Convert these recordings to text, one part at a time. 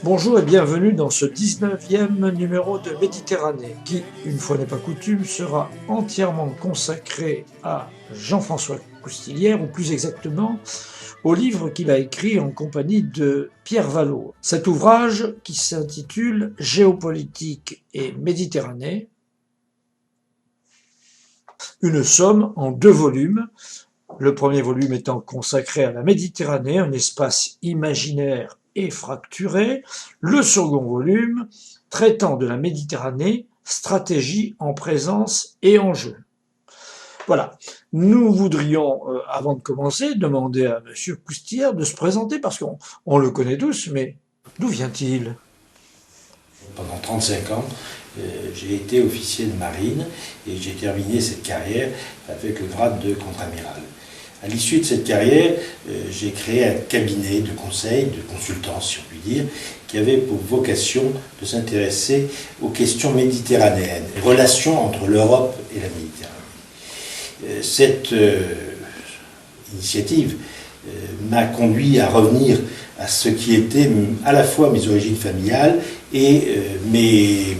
Bonjour et bienvenue dans ce 19e numéro de Méditerranée qui, une fois n'est pas coutume, sera entièrement consacré à Jean-François Coustillière, ou plus exactement au livre qu'il a écrit en compagnie de Pierre Vallot. Cet ouvrage qui s'intitule Géopolitique et Méditerranée, une somme en 2 volumes. Le premier volume étant consacré à la Méditerranée, un espace imaginaire et fracturé. Le second volume traitant de la Méditerranée, stratégie en présence et en jeu. Voilà. Nous voudrions, avant de commencer, demander à M. Coustillière de se présenter, parce qu'on le connaît tous, mais d'où vient-il? Pendant 35 ans, j'ai été officier de marine et j'ai terminé cette carrière avec le grade de contre-amiral. À l'issue de cette carrière, j'ai créé un cabinet de conseil, de consultance si on peut dire, qui avait pour vocation de s'intéresser aux questions méditerranéennes, les relations entre l'Europe et la Méditerranée. Cette initiative m'a conduit à revenir à ce qui était à la fois mes origines familiales et mes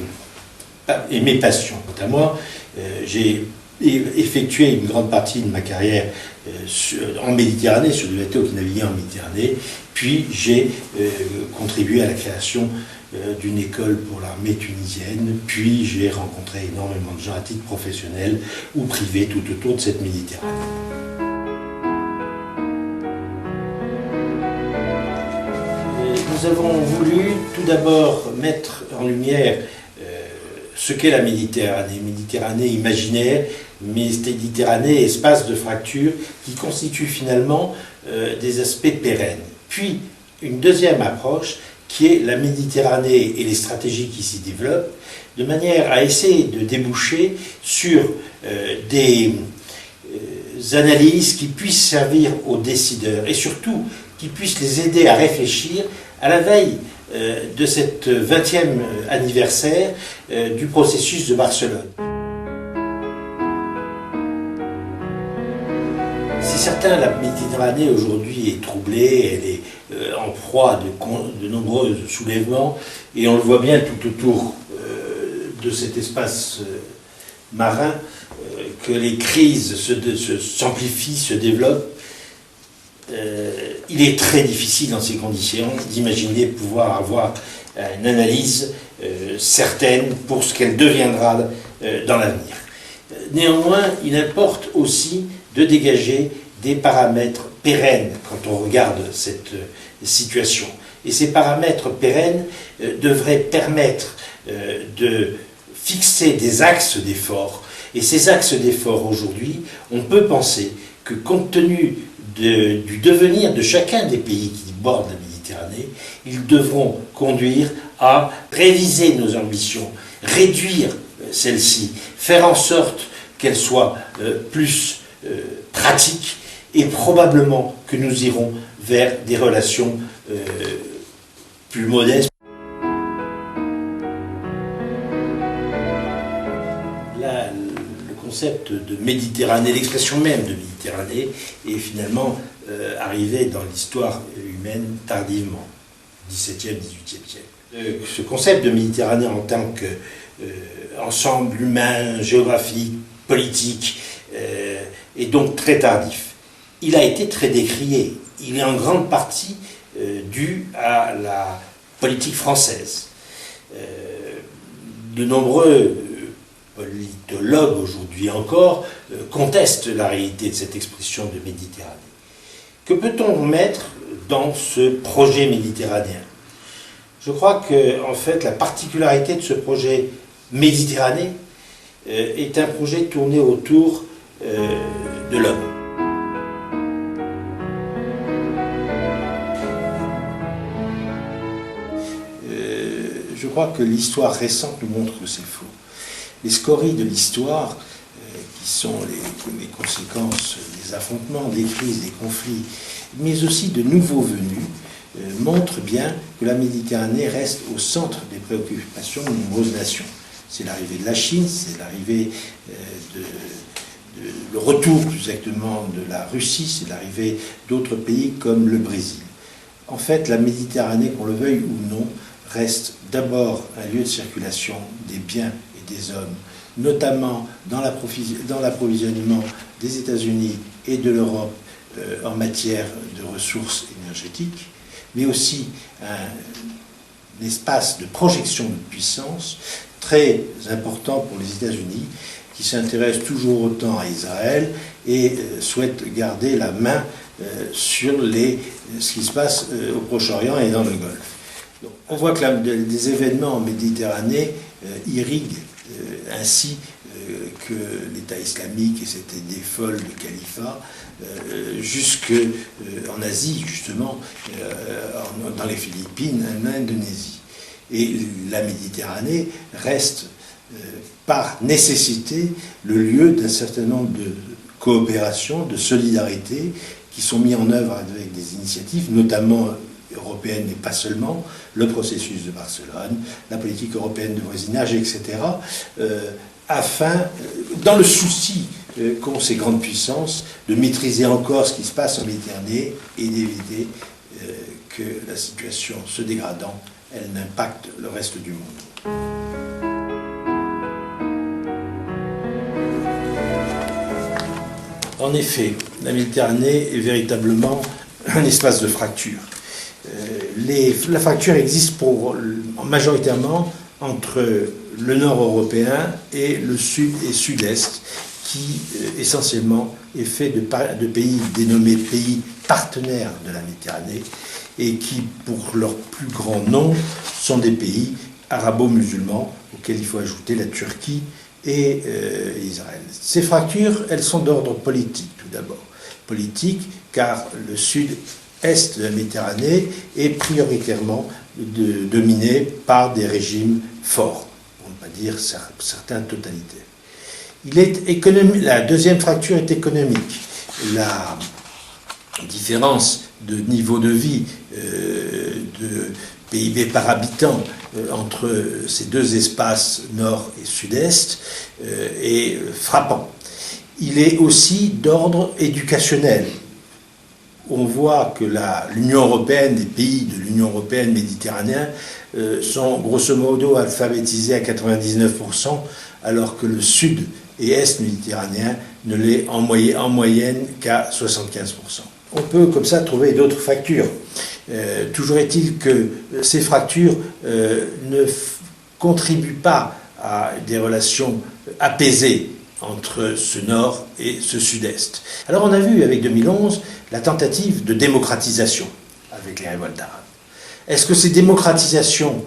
passions. Quant à moi, j'ai effectué une grande partie de ma carrière en Méditerranée, sur des bateaux qui naviguaient en Méditerranée, puis j'ai contribué à la création d'une école pour l'armée tunisienne, puis j'ai rencontré énormément de gens à titre professionnel ou privé tout autour de cette Méditerranée. Nous avons voulu tout d'abord mettre en lumière ce qu'est la Méditerranée, Méditerranée imaginaire, Méditerranée espace de fracture qui constitue finalement des aspects pérennes. Puis une deuxième approche qui est la Méditerranée et les stratégies qui s'y développent, de manière à essayer de déboucher sur des analyses qui puissent servir aux décideurs et surtout qui puissent les aider à réfléchir à la veille de cette 20e anniversaire du processus de Barcelone. C'est certain, la Méditerranée aujourd'hui est troublée, elle est en proie de nombreux soulèvements, et on le voit bien tout autour de cet espace marin, que les crises s'amplifient, se développent. Il est très difficile dans ces conditions d'imaginer pouvoir avoir une analyse certaine pour ce qu'elle deviendra dans l'avenir. Néanmoins, il importe aussi de dégager des paramètres pérennes quand on regarde cette situation. Et ces paramètres pérennes devraient permettre de fixer des axes d'effort. Et ces axes d'effort aujourd'hui, on peut penser que compte tenu du devenir de chacun des pays qui bordent la Méditerranée, ils devront conduire à réviser nos ambitions, réduire celles-ci, faire en sorte qu'elles soient plus pratiques, et probablement que nous irons vers des relations plus modestes. Là, le concept de Méditerranée, l'expression même de Méditerranée, est finalement arrivé dans l'histoire humaine tardivement, 17e, 18e siècle. Ce concept de Méditerranée en tant qu'ensemble humain, géographique, politique, est donc très tardif. Il a été très décrié. Il est en grande partie dû à la politique française. De nombreux politologues aujourd'hui encore contestent la réalité de cette expression de Méditerranée. Que peut-on mettre dans ce projet méditerranéen? Je crois que, en fait, la particularité de ce projet méditerranéen est un projet tourné autour de l'homme. Je crois que l'histoire récente nous montre que c'est faux. Les scories de l'histoire, qui sont les conséquences des affrontements, des crises, des conflits, mais aussi de nouveaux venus, montrent bien que la Méditerranée reste au centre des préoccupations de nombreuses nations. C'est l'arrivée de la Chine, c'est l'arrivée le retour plus exactement de la Russie, c'est l'arrivée d'autres pays comme le Brésil. En fait, la Méditerranée, qu'on le veuille ou non, reste d'abord un lieu de circulation des biens et des hommes, notamment dans l'approvisionnement des États-Unis et de l'Europe en matière de ressources énergétiques, mais aussi un espace de projection de puissance très important pour les États-Unis, qui s'intéressent toujours autant à Israël et souhaitent garder la main sur ce qui se passe au Proche-Orient et dans le Golfe. Donc, on voit que des événements en Méditerranée irriguent ainsi que l'État islamique et cette idée folle de califat jusqu'en Asie, justement, dans les Philippines, en Indonésie. Et la Méditerranée reste par nécessité le lieu d'un certain nombre de coopérations, de solidarité qui sont mis en œuvre avec des initiatives, notamment européennes, mais pas seulement, le processus de Barcelone, la politique européenne de voisinage, etc., afin, dans le souci qu'ont ces grandes puissances, de maîtriser encore ce qui se passe en Méditerranée et d'éviter que la situation se dégradant, elle n'impacte le reste du monde. En effet, la Méditerranée est véritablement un espace de fracture. La fracture existe majoritairement entre le nord européen et le sud et sud-est, qui essentiellement est fait de pays dénommés pays partenaires de la Méditerranée et qui, pour leur plus grand nombre, sont des pays arabo-musulmans, auxquels il faut ajouter la Turquie et Israël. Ces fractures, elles sont d'ordre politique tout d'abord. Politique, car le sud-est de la Méditerranée est prioritairement dominé par des régimes forts, pour ne pas dire certains totalitaires. La deuxième fracture est économique. La différence de niveau de vie, de PIB par habitant entre ces deux espaces nord et sud-est est frappant. Il est aussi d'ordre éducationnel. On voit que l'Union européenne, les pays de l'Union européenne méditerranéenne sont grosso modo alphabétisés à 99%, alors que le sud et est méditerranéen ne l'est en moyenne qu'à 75%. On peut comme ça trouver d'autres fractures. Toujours est-il que ces fractures ne contribuent pas à des relations apaisées entre ce nord et ce sud-est. Alors on a vu avec 2011 la tentative de démocratisation avec les révoltes arabes. Est-ce que ces démocratisations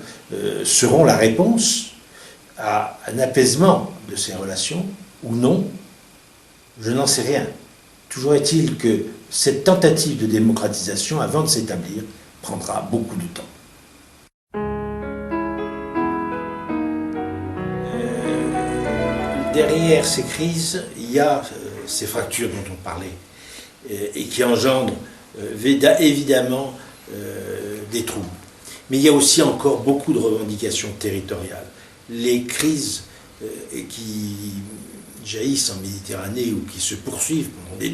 seront la réponse à un apaisement de ces relations ou non? Je n'en sais rien. Toujours est-il que cette tentative de démocratisation, avant de s'établir, prendra beaucoup de temps. Derrière ces crises, il y a ces fractures dont on parlait et qui engendrent évidemment des troubles. Mais il y a aussi encore beaucoup de revendications territoriales. Les crises qui jaillissent en Méditerranée ou qui se poursuivent pendant des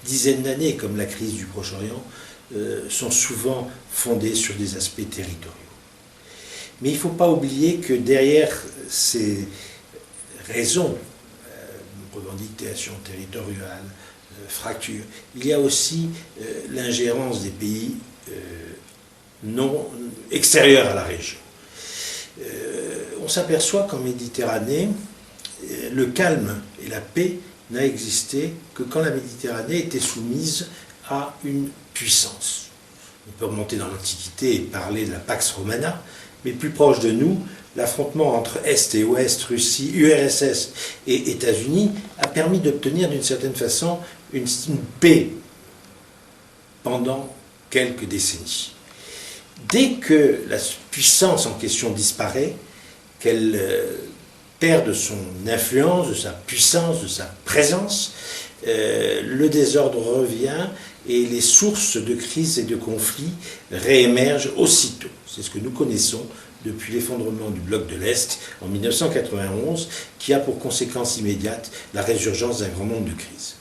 dizaines d'années, comme la crise du Proche-Orient, sont souvent fondées sur des aspects territoriaux. Mais il ne faut pas oublier que derrière ces raisons, revendications territoriales, fractures, il y a aussi l'ingérence des pays non extérieurs à la région. On s'aperçoit qu'en Méditerranée, le calme et la paix n'a existé que quand la Méditerranée était soumise à une puissance. On peut remonter dans l'Antiquité et parler de la Pax Romana, mais plus proche de nous, l'affrontement entre Est et Ouest, Russie, URSS et États-Unis a permis d'obtenir d'une certaine façon une paix pendant quelques décennies. Dès que la puissance en question disparaît, qu'elle perd de son influence, de sa puissance, de sa présence, le désordre revient et les sources de crise et de conflits réémergent aussitôt. C'est ce que nous connaissons depuis l'effondrement du bloc de l'Est en 1991, qui a pour conséquence immédiate la résurgence d'un grand nombre de crises.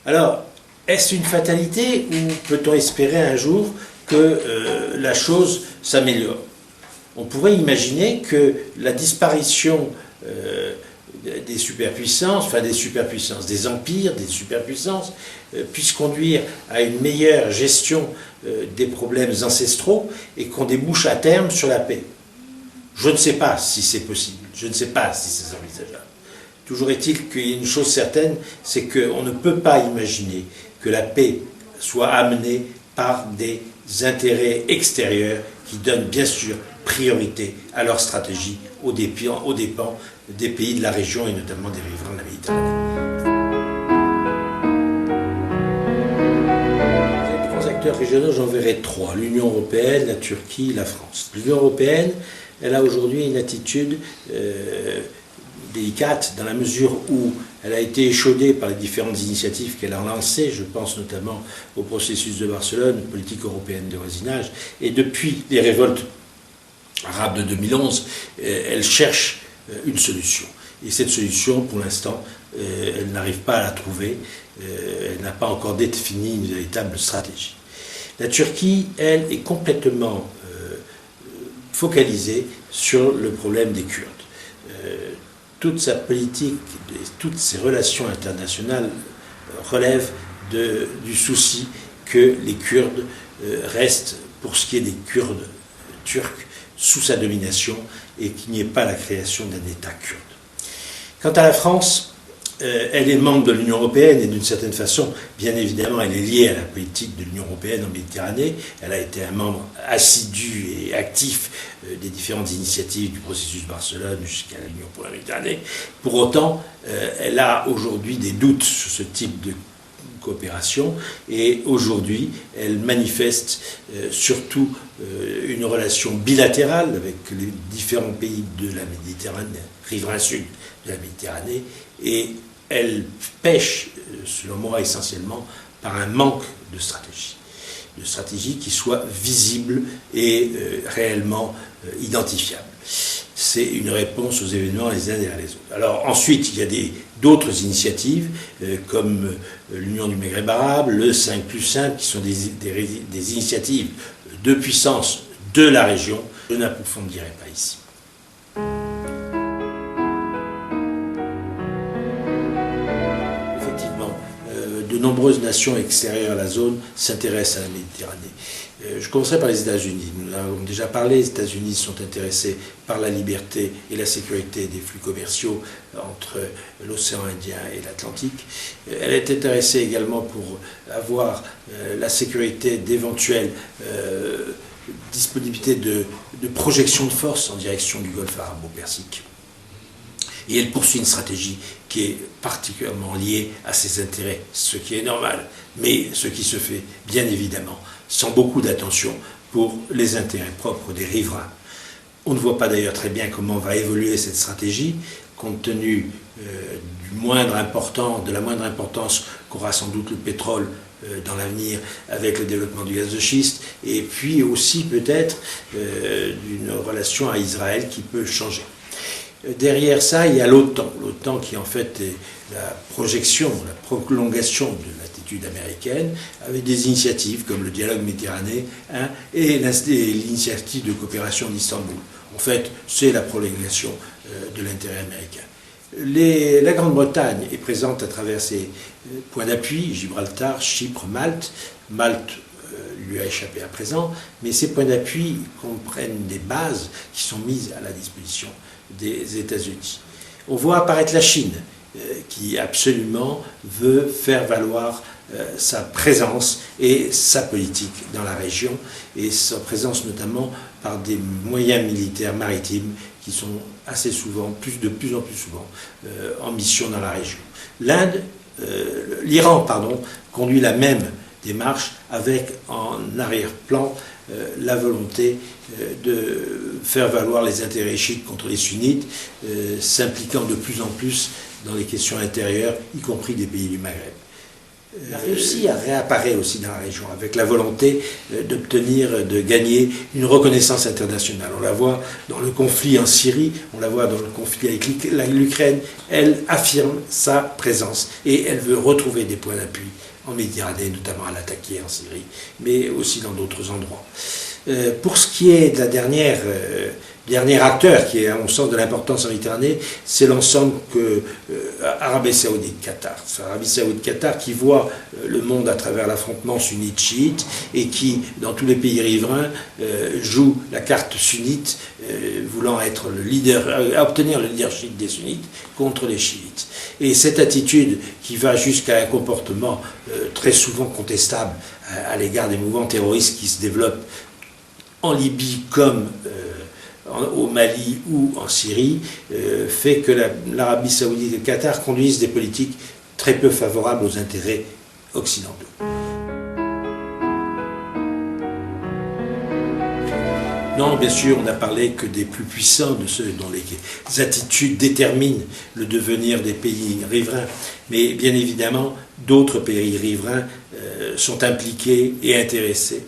Alors, est-ce une fatalité ou peut-on espérer un jour que la chose s'améliore? on pourrait imaginer que la disparition des superpuissances, des empires, des superpuissances, puisse conduire à une meilleure gestion des problèmes ancestraux et qu'on débouche à terme sur la paix. Je ne sais pas si c'est possible, je ne sais pas si c'est envisageable. Toujours est-il qu'il y a une chose certaine, c'est qu'on ne peut pas imaginer que la paix soit amenée par des intérêts extérieurs qui donnent bien sûr priorité à leur stratégie aux dépens des pays de la région et notamment des riverains de la Méditerranée. Les grands acteurs régionaux, j'en verrai trois: l'Union européenne, la Turquie, la France. L'Union européenne, elle a aujourd'hui une attitude délicate dans la mesure où elle a été échaudée par les différentes initiatives qu'elle a lancées. Je pense notamment au processus de Barcelone, politique européenne de voisinage, et depuis les révoltes arabes de 2011, elle cherche une solution. Et cette solution, pour l'instant, elle n'arrive pas à la trouver, elle n'a pas encore défini une véritable stratégie. La Turquie, elle, est complètement focalisée sur le problème des Kurdes. Toute sa politique, toutes ses relations internationales relèvent du souci que les Kurdes restent, pour ce qui est des Kurdes turcs, sous sa domination et qu'il n'y ait pas la création d'un État kurde. Quant à la France, elle est membre de l'Union européenne et d'une certaine façon, bien évidemment, elle est liée à la politique de l'Union européenne en Méditerranée. Elle a été un membre assidu et actif des différentes initiatives du processus de Barcelone jusqu'à l'Union pour la Méditerranée. Pour autant, elle a aujourd'hui des doutes sur ce type de coopération et aujourd'hui, elle manifeste surtout une relation bilatérale avec les différents pays de la Méditerranée, riverain sud de la Méditerranée, et elle pêche, selon moi, essentiellement par un manque de stratégie qui soit visible et réellement identifiable. C'est une réponse aux événements les uns derrière les autres. Alors ensuite, il y a d'autres initiatives comme l'Union du Maghreb arabe, le 5+1, qui sont des initiatives de puissance de la région. Je n'approfondirai pas ici. De nombreuses nations extérieures à la zone s'intéressent à la Méditerranée. Je commencerai par les États-Unis. Nous en avons déjà parlé, les États-Unis sont intéressés par la liberté et la sécurité des flux commerciaux entre l'océan Indien et l'Atlantique. Elle est intéressée également pour avoir la sécurité d'éventuelles disponibilités de projection de force en direction du Golfe arabo-persique. Et elle poursuit une stratégie qui est particulièrement liée à ses intérêts, ce qui est normal, mais ce qui se fait bien évidemment sans beaucoup d'attention pour les intérêts propres des riverains. On ne voit pas d'ailleurs très bien comment va évoluer cette stratégie, compte tenu de la moindre importance qu'aura sans doute le pétrole dans l'avenir avec le développement du gaz de schiste, et puis aussi peut-être d'une relation à Israël qui peut changer. Derrière ça, il y a l'OTAN. L'OTAN qui en fait est la projection, la prolongation de l'attitude américaine, avec des initiatives comme le dialogue méditerranéen et l'initiative de coopération d'Istanbul. En fait, c'est la prolongation de l'intérêt américain. La Grande-Bretagne est présente à travers ses points d'appui, Gibraltar, Chypre, Malte. Malte lui a échappé à présent, mais ces points d'appui comprennent des bases qui sont mises à la disposition des États-Unis. On voit apparaître la Chine, qui absolument veut faire valoir sa présence et sa politique dans la région, et sa présence notamment par des moyens militaires maritimes qui sont assez souvent, de plus en plus souvent, en mission dans la région. L'Iran, conduit la même démarche avec en arrière-plan la volonté de faire valoir les intérêts chiites contre les sunnites, s'impliquant de plus en plus dans les questions intérieures, y compris des pays du Maghreb. La Russie réapparaît aussi dans la région avec la volonté de gagner une reconnaissance internationale. On la voit dans le conflit en Syrie, on la voit dans le conflit avec l'Ukraine. Elle affirme sa présence et elle veut retrouver des points d'appui en Méditerranée, notamment à l'attaquer en Syrie, mais aussi dans d'autres endroits. Pour ce qui est de la dernier acteur qui est, à mon sens, de l'importance en Méditerranée, c'est l'ensemble que Arabie Saoudite, Qatar. C'est Arabie Saoudite, Qatar qui voit le monde à travers l'affrontement sunnite-chiite et qui, dans tous les pays riverains, joue la carte sunnite, voulant être le leader, obtenir le leadership des sunnites contre les chiites. Et cette attitude qui va jusqu'à un comportement très souvent contestable à l'égard des mouvements terroristes qui se développent en Libye comme au Mali ou en Syrie, fait que l'Arabie Saoudite et le Qatar conduisent des politiques très peu favorables aux intérêts occidentaux. Non, bien sûr, on n'a parlé que des plus puissants, de ceux dont les attitudes déterminent le devenir des pays riverains. Mais bien évidemment, d'autres pays riverains sont impliqués et intéressés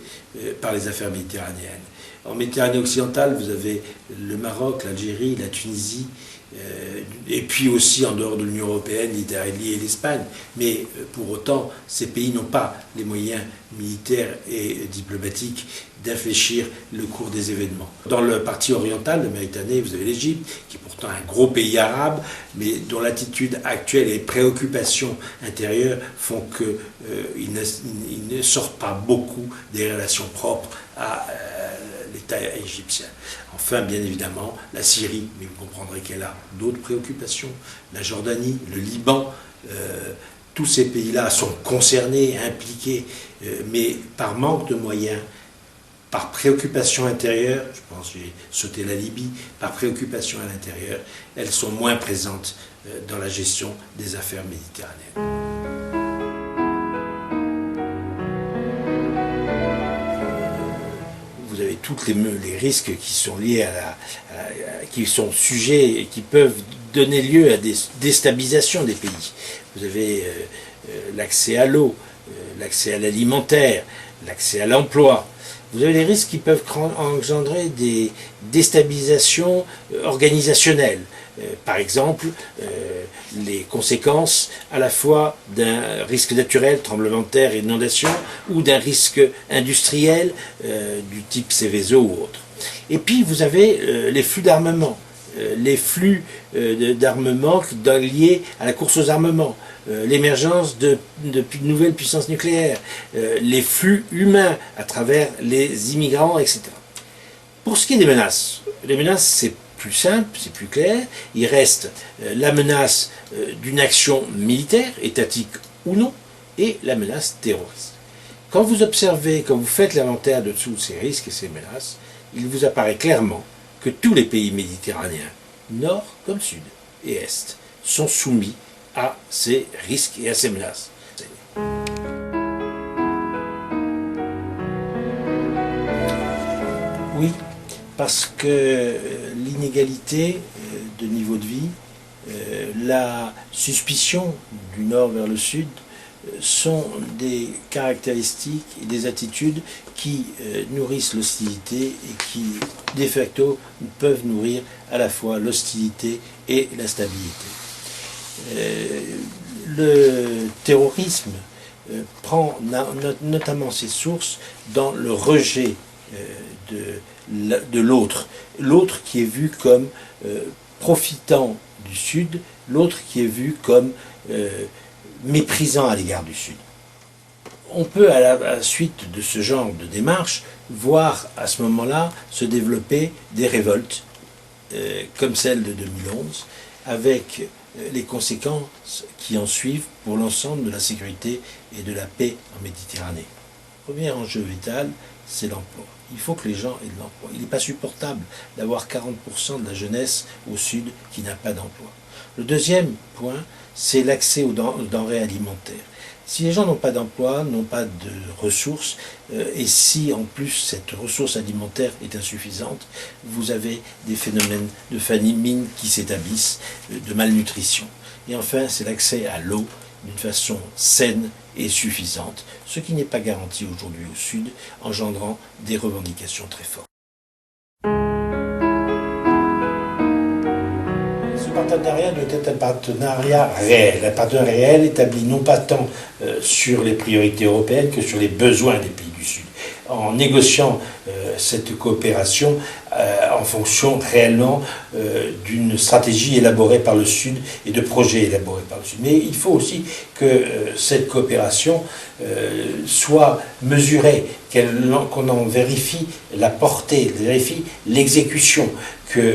par les affaires méditerranéennes. En Méditerranée occidentale, vous avez le Maroc, l'Algérie, la Tunisie, et puis aussi en dehors de l'Union européenne, l'Italie et l'Espagne. Mais pour autant, ces pays n'ont pas les moyens militaires et diplomatiques d'infléchir le cours des événements. Dans le partie oriental de Méditerranée, vous avez l'Égypte, qui est pourtant un gros pays arabe, mais dont l'attitude actuelle et les préoccupations intérieures font qu'ils ne sortent pas beaucoup des relations propres à l'État égyptien. Enfin, bien évidemment, la Syrie, mais vous comprendrez qu'elle a d'autres préoccupations, la Jordanie, le Liban, tous ces pays-là sont concernés, impliqués, mais par manque de moyens, par préoccupation intérieure, je pense que j'ai sauté la Libye, par préoccupation à l'intérieur, elles sont moins présentes dans la gestion des affaires méditerranéennes. Vous avez tous les risques qui sont liés qui sont sujets et qui peuvent donner lieu à des déstabilisations des pays. Vous avez l'accès à l'eau, l'accès à l'alimentaire, l'accès à l'emploi. Vous avez des risques qui peuvent engendrer des déstabilisations organisationnelles. Par exemple, les conséquences à la fois d'un risque naturel, tremblement de terre et inondation, ou d'un risque industriel du type Seveso ou autre. Et puis vous avez les flux d'armement, les flux d'armement liés à la course aux armements, l'émergence de nouvelles puissances nucléaires, les flux humains à travers les immigrants, etc. Pour ce qui est des menaces, les menaces c'est plus simple, c'est plus clair. Il reste la menace d'une action militaire, étatique ou non, et la menace terroriste. Quand vous observez, quand vous faites l'inventaire de tous ces risques et ces menaces, il vous apparaît clairement que tous les pays méditerranéens, nord comme sud et est, sont soumis à ces risques et à ces menaces. Oui, parce que l'inégalité de niveau de vie, la suspicion du nord vers le sud sont des caractéristiques et des attitudes qui nourrissent l'hostilité et qui, de facto, peuvent nourrir à la fois l'hostilité et l'instabilité. Le terrorisme prend notamment ses sources dans le rejet de l'autre, l'autre qui est vu comme profitant du Sud, l'autre qui est vu comme méprisant à l'égard du Sud. On peut, à la suite de ce genre de démarche, voir à ce moment-là se développer des révoltes, comme celle de 2011, avec les conséquences qui en suivent pour l'ensemble de la sécurité et de la paix en Méditerranée. Le premier enjeu vital, c'est l'emploi. Il faut que les gens aient de l'emploi. Il n'est pas supportable d'avoir 40% de la jeunesse au sud qui n'a pas d'emploi. Le deuxième point, c'est l'accès aux denrées alimentaires. Si les gens n'ont pas d'emploi, n'ont pas de ressources, et si en plus cette ressource alimentaire est insuffisante, vous avez des phénomènes de famine qui s'établissent, de malnutrition. Et enfin, c'est l'accès à l'eau d'une façon saine et suffisante, ce qui n'est pas garanti aujourd'hui au Sud, engendrant des revendications très fortes. Ce partenariat doit être un partenariat réel établi non pas tant sur les priorités européennes que sur les besoins des pays du Sud. En négociant cette coopération en fonction réellement d'une stratégie élaborée par le Sud et de projets élaborés par le Sud. Mais il faut aussi que cette coopération soit mesurée, qu'on en vérifie la portée, vérifie l'exécution, que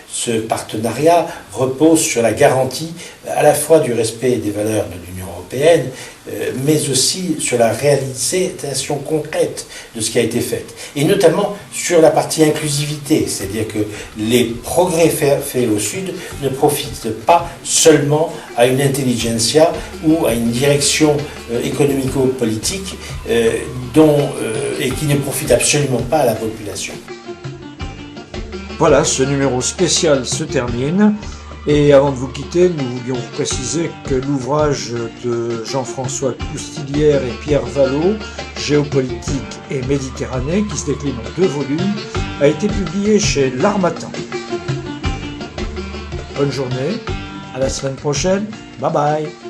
ce partenariat repose sur la garantie à la fois du respect des valeurs de l'Union européenne, mais aussi sur la réalisation concrète de ce qui a été fait. Et notamment sur la partie inclusivité, c'est-à-dire que les progrès faits au Sud ne profitent pas seulement à une intelligentsia ou à une direction économico-politique et qui ne profite absolument pas à la population. Voilà, ce numéro spécial se termine. Et avant de vous quitter, nous voulions vous préciser que l'ouvrage de Jean-François Coustilière et Pierre Vallot, Géopolitique et Méditerranée, qui se décline en 2 volumes, a été publié chez L'Harmattan. Bonne journée, à la semaine prochaine, bye bye.